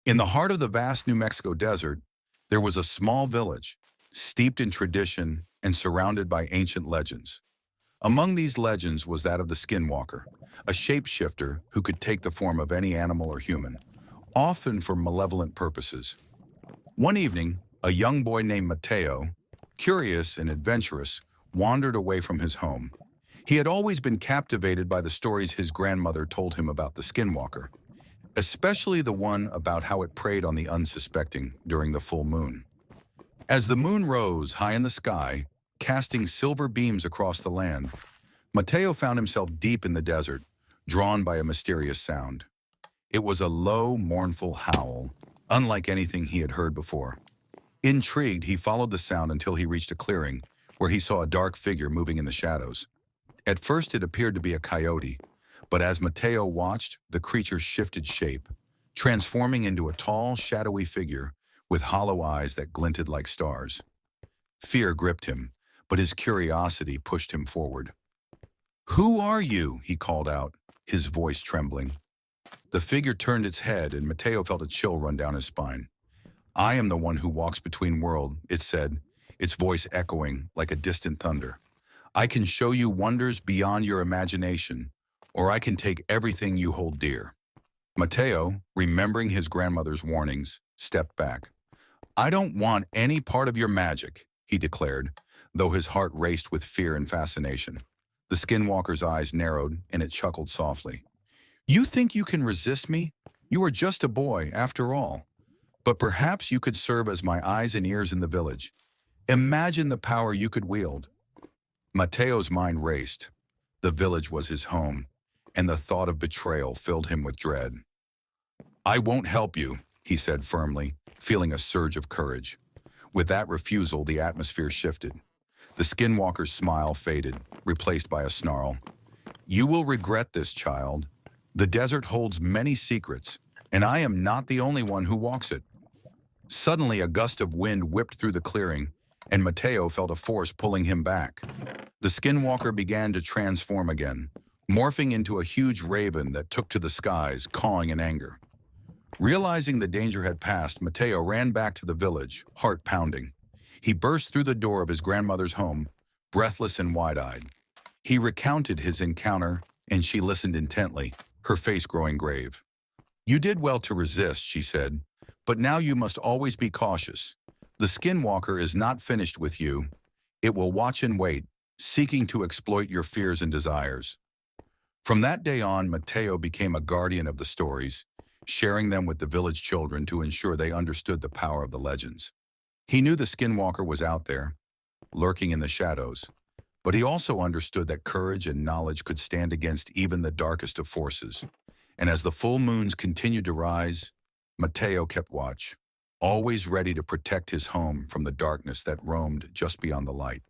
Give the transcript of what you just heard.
In the heart of the vast New Mexico desert, there was a small village, steeped in tradition and surrounded by ancient legends. Among these legends was that of the Skinwalker, a shapeshifter who could take the form of any animal or human, often for malevolent purposes. One evening, a young boy named Mateo, curious and adventurous, wandered away from his home. He had always been captivated by the stories his grandmother told him about the Skinwalker, especially the one about how it preyed on the unsuspecting during the full moon. As the moon rose high in the sky, casting silver beams across the land, Mateo found himself deep in the desert, drawn by a mysterious sound. It was a low, mournful howl, unlike anything he had heard before. Intrigued, he followed the sound until he reached a clearing, where he saw a dark figure moving in the shadows. At first it appeared to be a coyote, but as Mateo watched, the creature shifted shape, transforming into a tall, shadowy figure with hollow eyes that glinted like stars. Fear gripped him, but his curiosity pushed him forward. "Who are you?" he called out, his voice trembling. The figure turned its head, and Mateo felt a chill run down his spine. "I am the one who walks between worlds," it said, its voice echoing like a distant thunder. "I can show you wonders beyond your imagination, or I can take everything you hold dear." Mateo, remembering his grandmother's warnings, stepped back. "I don't want any part of your magic," he declared, though his heart raced with fear and fascination. The Skinwalker's eyes narrowed, and it chuckled softly. "You think you can resist me? You are just a boy, after all. But perhaps you could serve as my eyes and ears in the village. Imagine the power you could wield." Mateo's mind raced. The village was his home, and the thought of betrayal filled him with dread. "I won't help you," he said firmly, feeling a surge of courage. With that refusal, the atmosphere shifted. The Skinwalker's smile faded, replaced by a snarl. "You will regret this, child. The desert holds many secrets, and I am not the only one who walks it." Suddenly, a gust of wind whipped through the clearing, and Mateo felt a force pulling him back. The Skinwalker began to transform again, morphing into a huge raven that took to the skies, cawing in anger. Realizing the danger had passed, Mateo ran back to the village, heart pounding. He burst through the door of his grandmother's home, breathless and wide-eyed. He recounted his encounter, and she listened intently, her face growing grave. "You did well to resist," she said, "but now you must always be cautious. The Skinwalker is not finished with you. It will watch and wait, seeking to exploit your fears and desires." From that day on, Mateo became a guardian of the stories, sharing them with the village children to ensure they understood the power of the legends. He knew the Skinwalker was out there, lurking in the shadows, but he also understood that courage and knowledge could stand against even the darkest of forces. And as the full moons continued to rise, Mateo kept watch, always ready to protect his home from the darkness that roamed just beyond the light.